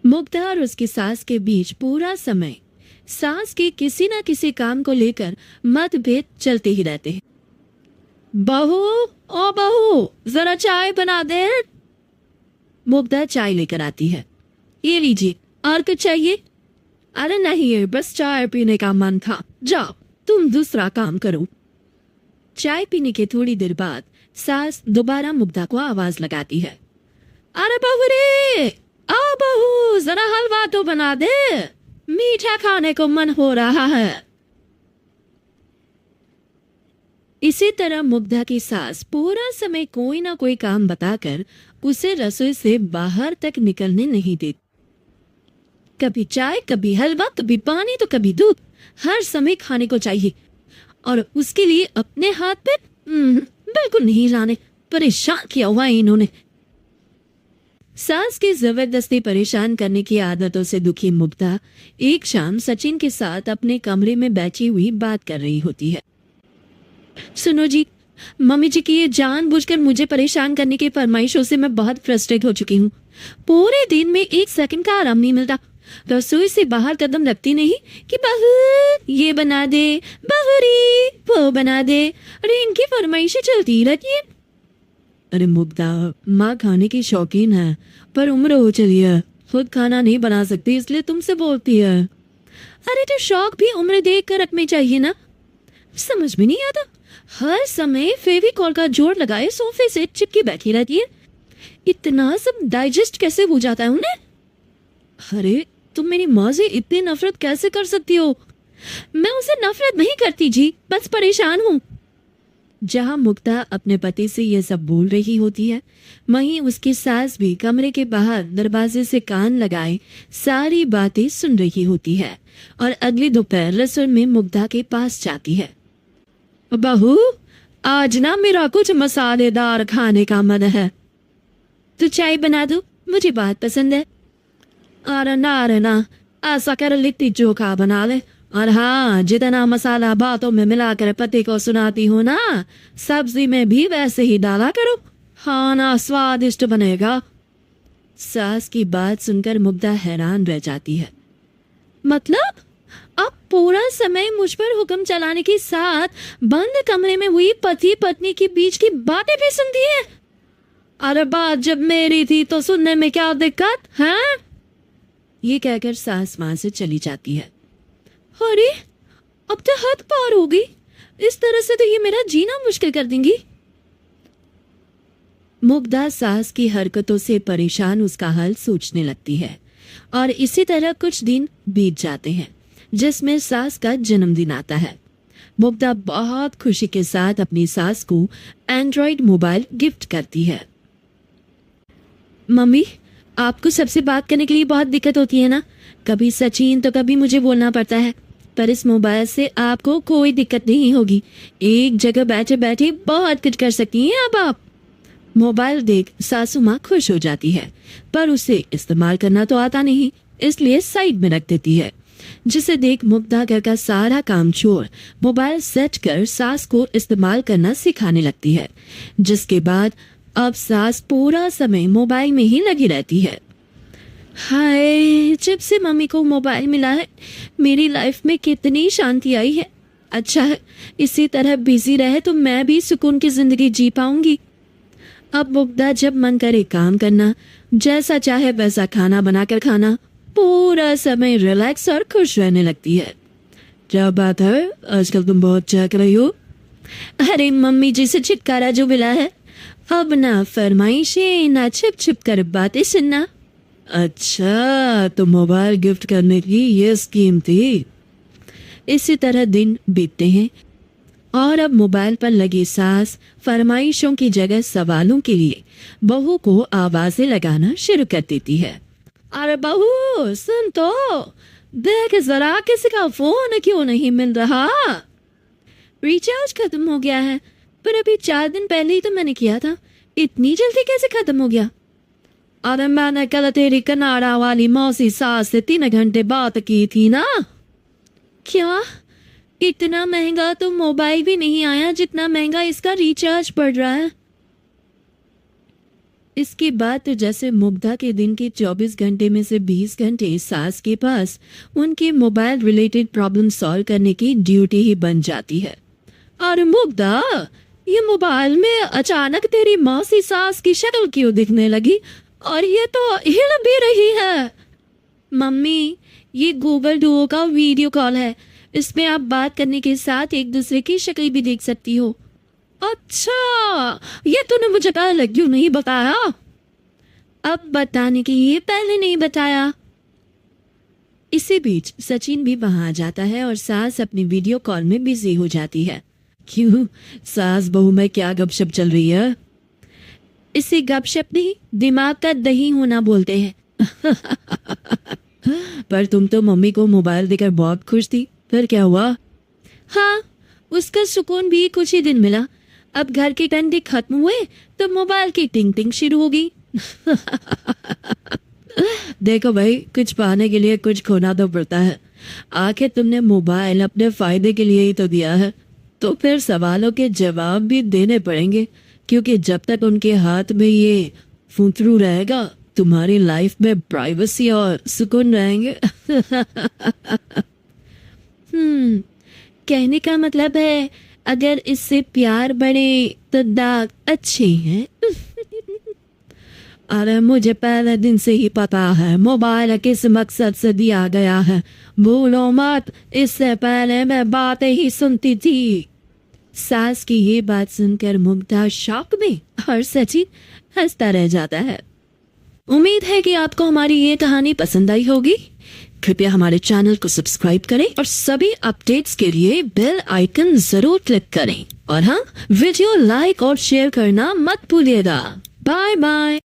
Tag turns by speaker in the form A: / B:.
A: मुग्धा और उसकी सास के बीच पूरा समय सास के किसी न किसी काम को लेकर मतभेद चलते ही रहते हैं। बहू, ओ बहू, जरा चाय बना दे। मुग्धा चाय लेकर आती है। ये लीजिए, और कुछ चाहिए? अरे नहीं, बस चाय पीने का मन था। जाओ, तुम दूसरा काम करो। चाय पीने के थोड़ी देर बाद सास दोबारा मुग्धा को आवाज लगाती है। अरे बहू रे, आओ बहू, जरा हलवा तो बना दे, मीठा खाने को मन हो रहा है। इसी तरह मुग्धा की सास पूरा समय कोई ना कोई काम बताकर उसे रसोई से बाहर तक निकलने नहीं देती। कभी चाय, कभी हलवा, कभी पानी तो कभी दूध, हर समय खाने को चाहिए, और उसके लिए अपने हाथ पे बिल्कुल नहीं लाने। परेशान किया हुआ है इन्होंने। सास की जबरदस्ती परेशान करने की आदतों से दुखी मुग्धा एक शाम सचिन के साथ अपने कमरे में बैठी हुई बात कर रही होती है। सुनो जी, मम्मी जी की ये जानबूझकर मुझे परेशान करने की फरमाइशों से मैं बहुत फ्रस्ट्रेट हो चुकी हूँ। पूरे दिन में एक सेकंड का आराम नहीं मिलता। रसोई से बाहर कदम रखती नहीं कि बहू ये बना दे, बहूरी वो बना दे। अरे इनकी फरमाइशें चलती रहती है। अरे मुग्धा, माँ खाने की शौकीन है, पर उम्र हो चली है, खुद खाना नहीं बना सकती, इसलिए तुमसे बोलती है। अरे तो शौक भी उम्र देख कर रखनी चाहिए ना। समझ में नहीं आता, हर समय फेविकॉल का जोड़ लगाए सोफे से चिपकी बैठी रहती है। इतना सब डाइजेस्ट कैसे हो जाता है उन्हें? अरे तुम मेरी माँ से इतनी नफरत कैसे कर सकती हो? मैं उसे नफरत नहीं करती जी, बस परेशान हूँ। जहां मुग्धा अपने पति से यह सब बोल रही होती है, वहीं उसकी सास भी कमरे के बाहर दरवाजे से कान लगाए सारी बातें सुन रही होती है और अगली दोपहर रसोई में मुग्धा के पास जाती है। बहू, आज ना मेरा कुछ मसालेदार खाने का मन है, तो चाय बना दो, मुझे बहुत पसंद है। अरे ना, ऐसा कर लिट्टी चोखा बना ले, और हाँ, जितना मसाला बातों में मिलाकर पति को सुनाती हो ना, सब्जी में भी वैसे ही डाला करो, खाना स्वादिष्ट बनेगा। सास की बात सुनकर मुग्धा हैरान रह जाती है। मतलब आप पूरा समय मुझ पर हुक्म चलाने के साथ बंद कमरे में हुई पति पत्नी के बीच की बातें भी सुनती है? अरे बात जब मेरी थी तो सुनने में क्या दिक्कत है? ये कहकर सास मां से चली जाती है। अरे अब तो हद पार हो गई, इस तरह से तो ये मेरा जीना मुश्किल कर देंगी। मुग्धा सास की हरकतों से परेशान उसका हाल सोचने लगती है और इसी तरह कुछ दिन बीत जाते हैं, जिसमें सास का जन्मदिन आता है। मुग्धा बहुत खुशी के साथ अपनी सास को एंड्रॉइड मोबाइल गिफ्ट करती है। मम्मी, आपको सबसे बात करने के लिए बहुत दिक्कत होती है ना, कभी सचिन तो कभी मुझे बोलना पड़ता है, पर इस मोबाइल से आपको कोई दिक्कत नहीं होगी। एक जगह बैठे बैठे बहुत कुछ कर सकती हैं अब आप। मोबाइल देख सासू माँ खुश हो जाती है, पर उसे इस्तेमाल करना तो आता नहीं, इसलिए साइड में रख देती है, जिसे देख मुग्धा घर का सारा काम छोड़ मोबाइल सेट कर सास को इस्तेमाल करना सिखाने लगती है, जिसके बाद अब सास पूरा समय मोबाइल में ही लगी रहती है। हाय, जब से मम्मी को मोबाइल मिला है मेरी लाइफ में कितनी शांति आई है। अच्छा है, इसी तरह बिजी रहे तो मैं भी सुकून की जिंदगी जी पाऊंगी। अब मुग्धा जब मन करे काम करना, जैसा चाहे वैसा खाना बनाकर खाना, पूरा समय रिलैक्स और खुश रहने लगती है। क्या बात है, आजकल तुम बहुत चहक रही हो? अरे मम्मी जी से छुटकारा जो मिला है, अब ना फरमाइशें ना छिप छिप कर बातें सुनना। अच्छा, तो मोबाइल गिफ्ट करने की ये स्कीम थी। इसी तरह दिन बीतते हैं और अब मोबाइल पर लगी सास फरमाइशों की जगह सवालों के लिए बहू को आवाजें लगाना शुरू कर देती है। अरे बहू सुन तो, देख जरा किसी का फोन क्यों नहीं मिल रहा? रिचार्ज खत्म हो गया है, पर अभी 4 दिन पहले ही तो मैंने किया था, इतनी जल्दी कैसे खत्म हो गया? अरे मैंने कल तेरी कनाडा वाली मौसी सास से 3 घंटे बात की थी ना। क्या? इतना महंगा तो मोबाइल भी नहीं आया जितना महंगा इसका रिचार्ज पड़ रहा है। इसके बाद तो जैसे मुग्धा के दिन के 24 घंटे में से 20 घंटे सास के पास उनकी मोबाइल रिलेटेड प्रॉब्लम सॉल्व करने की ड्यूटी ही बन जाती है। और मुग्धा, ये मोबाइल में अचानक तेरी मौसी सास की शक्ल क्यों दिखने लगी और ये तो हिल भी रही है? मम्मी, ये गूगल डुओ का वीडियो कॉल है, इसमें आप बात करने के साथ एक दूसरे की शक्ल भी देख सकती हो। अच्छा, ये तूने मुझे पहले क्यों नहीं बताया? अब बताने के लिए पहले नहीं बताया। इसी बीच सचिन भी वहां आ जाता है और सास अपनी वीडियो कॉल में बिजी हो जाती है। क्यों, सास बहू में क्या गपशप चल रही है? इसे गपशप नहीं, दिमाग का दही होना बोलते हैं। पर तुम तो मम्मी को मोबाइल देकर बहुत खुश थी, फिर क्या हुआ? हाँ, उसका सुकून भी कुछ ही दिन मिला। अब घर के डंडे खत्म हुए तो मोबाइल की टिंग टिंग शुरू होगी। देखो भाई, कुछ पाने के लिए कुछ खोना तो पड़ता है। आखिर तुमने मोबाइल अपने फायदे के लिए ही तो दिया है, तो फिर सवालों के जवाब भी देने पड़ेंगे, क्योंकि जब तक उनके हाथ में ये फुंतरू रहेगा तुम्हारी लाइफ में प्राइवेसी और सुकून रहेंगे। कहने का मतलब है अगर इससे प्यार बढ़े तो दाग अच्छे हैं। अरे मुझे पहले दिन से ही पता है मोबाइल किस मकसद से दिया गया है, भूलो मत, इससे पहले मैं बातें ही सुनती थी। सास की ये बात सुनकर मुग्धा शॉक में और सचिन हंसता रह जाता है। उम्मीद है कि आपको हमारी ये कहानी पसंद आई होगी। कृपया हमारे चैनल को सब्सक्राइब करें और सभी अपडेट्स के लिए बेल आइकन जरूर क्लिक करें। और हाँ, वीडियो लाइक और शेयर करना मत भूलिएगा। Bye bye.